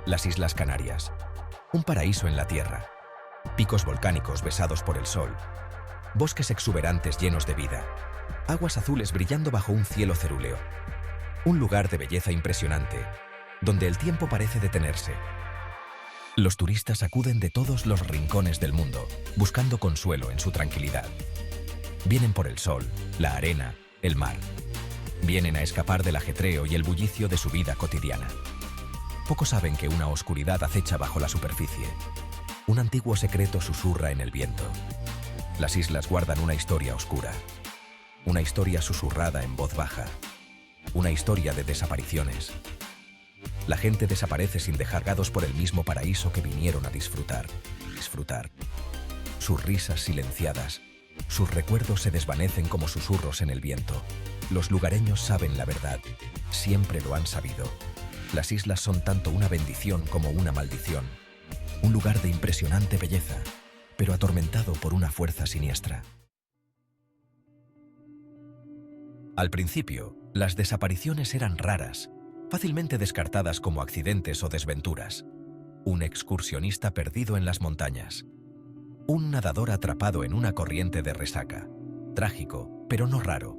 Las Islas Canarias. Un paraíso en la tierra. Picos volcánicos besados por el sol. Bosques exuberantes llenos de vida. Aguas azules brillando bajo un cielo cerúleo. Un lugar de belleza impresionante, donde el tiempo parece detenerse. Los turistas acuden de todos los rincones del mundo, buscando consuelo en su tranquilidad. Vienen por el sol, la arena, el mar. Vienen a escapar del ajetreo y el bullicio de su vida cotidiana. Pocos saben que una oscuridad acecha bajo la superficie. Un antiguo secreto susurra en el viento. Las islas guardan una historia oscura. Una historia susurrada en voz baja. Una historia de desapariciones. La gente desaparece sin dejar gados por el mismo paraíso que vinieron a disfrutar. Sus risas silenciadas. Sus recuerdos se desvanecen como susurros en el viento. Los lugareños saben la verdad. Siempre lo han sabido. Las islas son tanto una bendición como una maldición. Un lugar de impresionante belleza, pero atormentado por una fuerza siniestra. Al principio, las desapariciones eran raras, fácilmente descartadas como accidentes o desventuras. Un excursionista perdido en las montañas. Un nadador atrapado en una corriente de resaca. Trágico, pero no raro.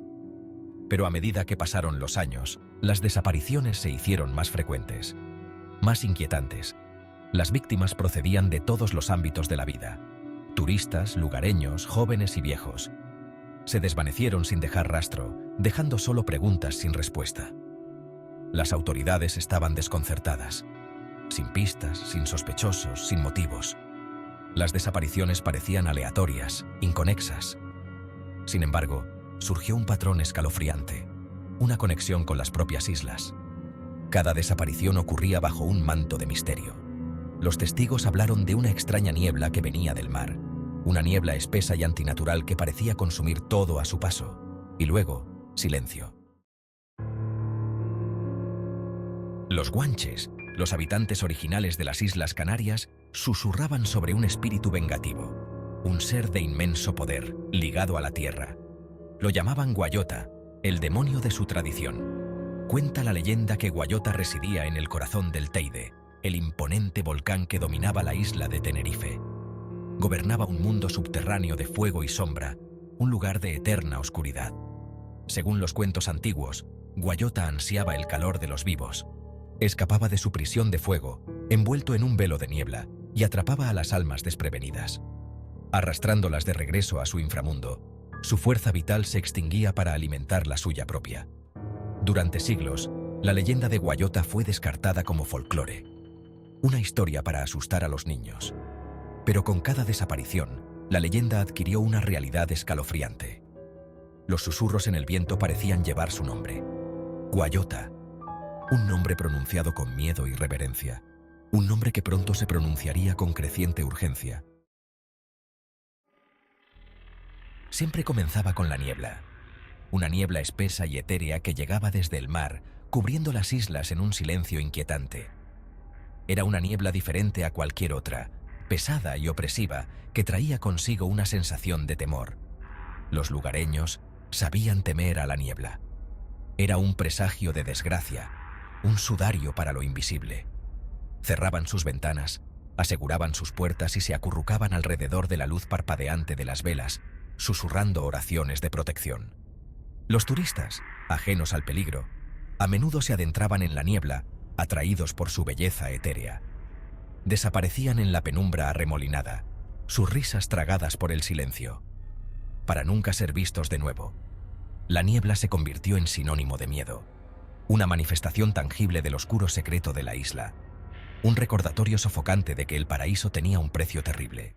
Pero a medida que pasaron los años, las desapariciones se hicieron más frecuentes, más inquietantes. Las víctimas procedían de todos los ámbitos de la vida. Turistas, lugareños, jóvenes y viejos. Se desvanecieron sin dejar rastro, dejando solo preguntas sin respuesta. Las autoridades estaban desconcertadas. Sin pistas, sin sospechosos, sin motivos. Las desapariciones parecían aleatorias, inconexas. Sin embargo, surgió un patrón escalofriante, una conexión con las propias islas. Cada desaparición ocurría bajo un manto de misterio. Los testigos hablaron de una extraña niebla que venía del mar, una niebla espesa y antinatural que parecía consumir todo a su paso. Y luego, silencio. Los guanches, los habitantes originales de las Islas Canarias, susurraban sobre un espíritu vengativo, un ser de inmenso poder, ligado a la tierra. Lo llamaban Guayota, el demonio de su tradición. Cuenta la leyenda que Guayota residía en el corazón del Teide, el imponente volcán que dominaba la isla de Tenerife. Gobernaba un mundo subterráneo de fuego y sombra, un lugar de eterna oscuridad. Según los cuentos antiguos, Guayota ansiaba el calor de los vivos. Escapaba de su prisión de fuego, envuelto en un velo de niebla, y atrapaba a las almas desprevenidas. Arrastrándolas de regreso a su inframundo, su fuerza vital se extinguía para alimentar la suya propia. Durante siglos, la leyenda de Guayota fue descartada como folclore, una historia para asustar a los niños. Pero con cada desaparición, la leyenda adquirió una realidad escalofriante. Los susurros en el viento parecían llevar su nombre. Guayota, un nombre pronunciado con miedo y reverencia, un nombre que pronto se pronunciaría con creciente urgencia. Siempre comenzaba con la niebla, una niebla espesa y etérea que llegaba desde el mar, cubriendo las islas en un silencio inquietante. Era una niebla diferente a cualquier otra, pesada y opresiva, que traía consigo una sensación de temor. Los lugareños sabían temer a la niebla. Era un presagio de desgracia, un sudario para lo invisible. Cerraban sus ventanas, aseguraban sus puertas y se acurrucaban alrededor de la luz parpadeante de las velas, susurrando oraciones de protección. Los turistas, ajenos al peligro, a menudo se adentraban en la niebla, atraídos por su belleza etérea. Desaparecían en la penumbra arremolinada, sus risas tragadas por el silencio, para nunca ser vistos de nuevo. La niebla se convirtió en sinónimo de miedo, una manifestación tangible del oscuro secreto de la isla, un recordatorio sofocante de que el paraíso tenía un precio terrible.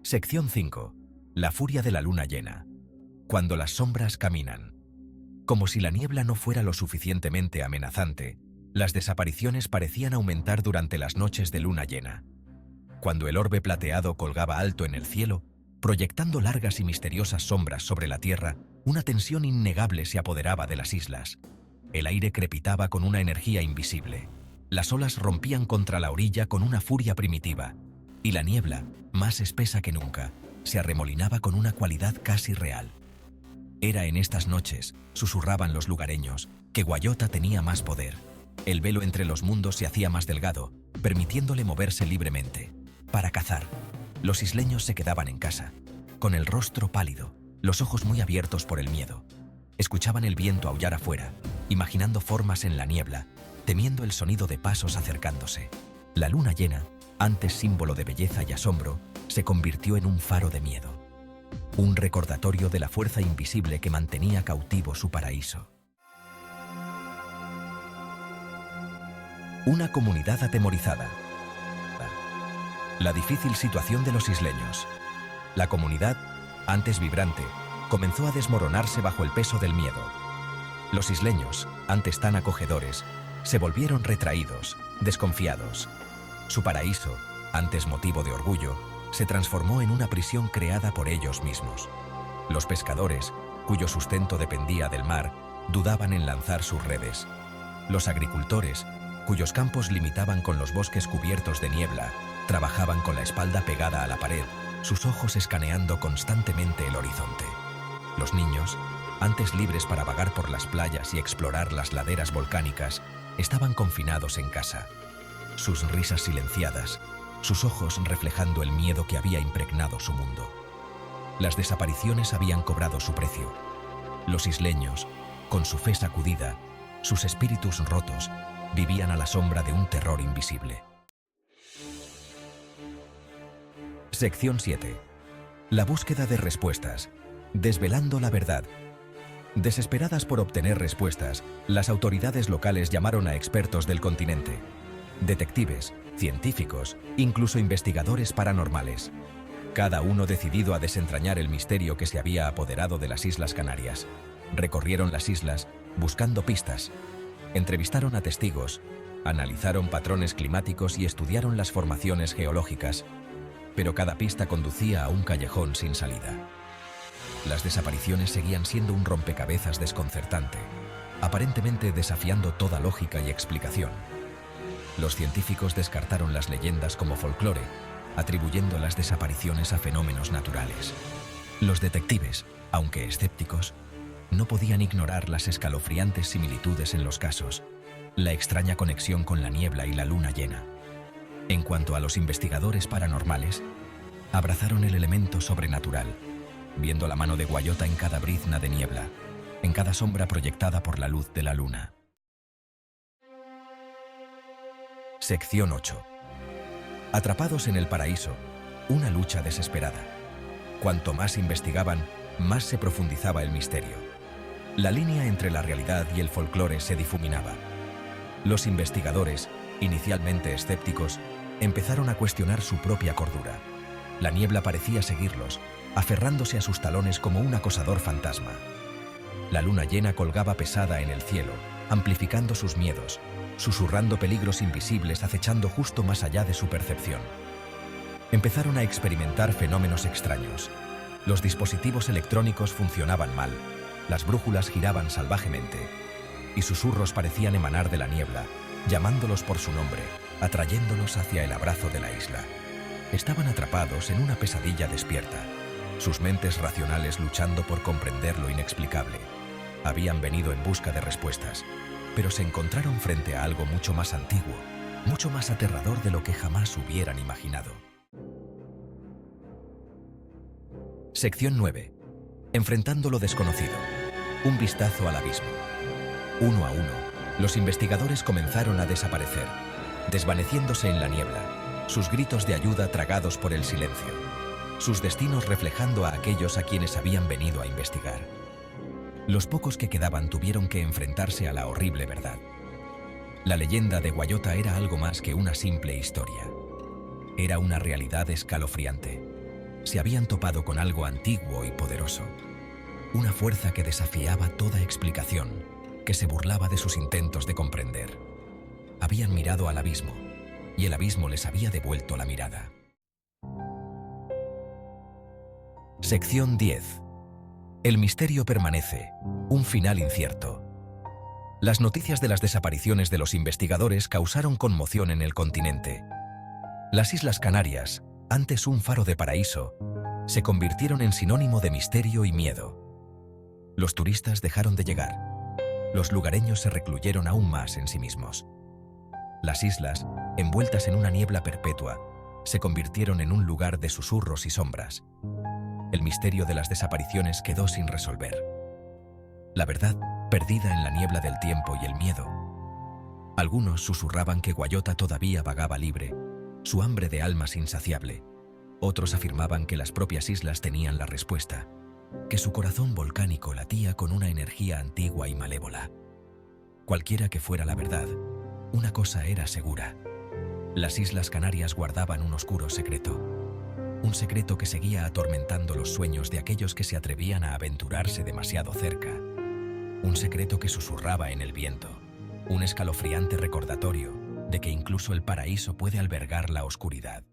Sección 5. La furia de la luna llena. Cuando las sombras caminan. Como si la niebla no fuera lo suficientemente amenazante, las desapariciones parecían aumentar durante las noches de luna llena. Cuando el orbe plateado colgaba alto en el cielo, proyectando largas y misteriosas sombras sobre la tierra, una tensión innegable se apoderaba de las islas. El aire crepitaba con una energía invisible. Las olas rompían contra la orilla con una furia primitiva, y la niebla, más espesa que nunca, se arremolinaba con una cualidad casi real. Era en estas noches, susurraban los lugareños, que Guayota tenía más poder. El velo entre los mundos se hacía más delgado, permitiéndole moverse libremente. Para cazar, los isleños se quedaban en casa, con el rostro pálido, los ojos muy abiertos por el miedo. Escuchaban el viento aullar afuera, imaginando formas en la niebla, temiendo el sonido de pasos acercándose. La luna llena, antes símbolo de belleza y asombro, se convirtió en un faro de miedo. Un recordatorio de la fuerza invisible que mantenía cautivo su paraíso. Una comunidad atemorizada. La difícil situación de los isleños. La comunidad, antes vibrante, comenzó a desmoronarse bajo el peso del miedo. Los isleños, antes tan acogedores, se volvieron retraídos, desconfiados. Su paraíso, antes motivo de orgullo, se transformó en una prisión creada por ellos mismos. Los pescadores, cuyo sustento dependía del mar, dudaban en lanzar sus redes. Los agricultores, cuyos campos limitaban con los bosques cubiertos de niebla, trabajaban con la espalda pegada a la pared, sus ojos escaneando constantemente el horizonte. Los niños, antes libres para vagar por las playas y explorar las laderas volcánicas, estaban confinados en casa. Sus risas silenciadas, sus ojos reflejando el miedo que había impregnado su mundo. Las desapariciones habían cobrado su precio. Los isleños, con su fe sacudida, sus espíritus rotos, vivían a la sombra de un terror invisible. Sección 7. La búsqueda de respuestas. Desvelando la verdad. Desesperadas por obtener respuestas, las autoridades locales llamaron a expertos del continente. Detectives, científicos, incluso investigadores paranormales. Cada uno decidido a desentrañar el misterio que se había apoderado de las Islas Canarias. Recorrieron las islas, buscando pistas. Entrevistaron a testigos, analizaron patrones climáticos y estudiaron las formaciones geológicas. Pero cada pista conducía a un callejón sin salida. Las desapariciones seguían siendo un rompecabezas desconcertante, aparentemente desafiando toda lógica y explicación. Los científicos descartaron las leyendas como folclore, atribuyendo las desapariciones a fenómenos naturales. Los detectives, aunque escépticos, no podían ignorar las escalofriantes similitudes en los casos, la extraña conexión con la niebla y la luna llena. En cuanto a los investigadores paranormales, abrazaron el elemento sobrenatural, viendo la mano de Guayota en cada brizna de niebla, en cada sombra proyectada por la luz de la luna. Sección 8. Atrapados en el paraíso, una lucha desesperada. Cuanto más investigaban, más se profundizaba el misterio. La línea entre la realidad y el folclore se difuminaba. Los investigadores, inicialmente escépticos, empezaron a cuestionar su propia cordura. La niebla parecía seguirlos, aferrándose a sus talones como un acosador fantasma. La luna llena colgaba pesada en el cielo, amplificando sus miedos, susurrando peligros invisibles acechando justo más allá de su percepción. Empezaron a experimentar fenómenos extraños. Los dispositivos electrónicos funcionaban mal, las brújulas giraban salvajemente, y susurros parecían emanar de la niebla, llamándolos por su nombre, atrayéndolos hacia el abrazo de la isla. Estaban atrapados en una pesadilla despierta, sus mentes racionales luchando por comprender lo inexplicable. Habían venido en busca de respuestas, pero se encontraron frente a algo mucho más antiguo, mucho más aterrador de lo que jamás hubieran imaginado. Sección 9. Enfrentando lo desconocido. Un vistazo al abismo. Uno a uno, los investigadores comenzaron a desaparecer, desvaneciéndose en la niebla, sus gritos de ayuda tragados por el silencio, sus destinos reflejando a aquellos a quienes habían venido a investigar. Los pocos que quedaban tuvieron que enfrentarse a la horrible verdad. La leyenda de Guayota era algo más que una simple historia. Era una realidad escalofriante. Se habían topado con algo antiguo y poderoso. Una fuerza que desafiaba toda explicación, que se burlaba de sus intentos de comprender. Habían mirado al abismo, y el abismo les había devuelto la mirada. Sección 10. El misterio permanece, un final incierto. Las noticias de las desapariciones de los investigadores causaron conmoción en el continente. Las Islas Canarias, antes un faro de paraíso, se convirtieron en sinónimo de misterio y miedo. Los turistas dejaron de llegar. Los lugareños se recluyeron aún más en sí mismos. Las islas, envueltas en una niebla perpetua, se convirtieron en un lugar de susurros y sombras. El misterio de las desapariciones quedó sin resolver. La verdad, perdida en la niebla del tiempo y el miedo. Algunos susurraban que Guayota todavía vagaba libre, su hambre de almas insaciable. Otros afirmaban que las propias islas tenían la respuesta, que su corazón volcánico latía con una energía antigua y malévola. Cualquiera que fuera la verdad, una cosa era segura. Las Islas Canarias guardaban un oscuro secreto. Un secreto que seguía atormentando los sueños de aquellos que se atrevían a aventurarse demasiado cerca. Un secreto que susurraba en el viento. Un escalofriante recordatorio de que incluso el paraíso puede albergar la oscuridad.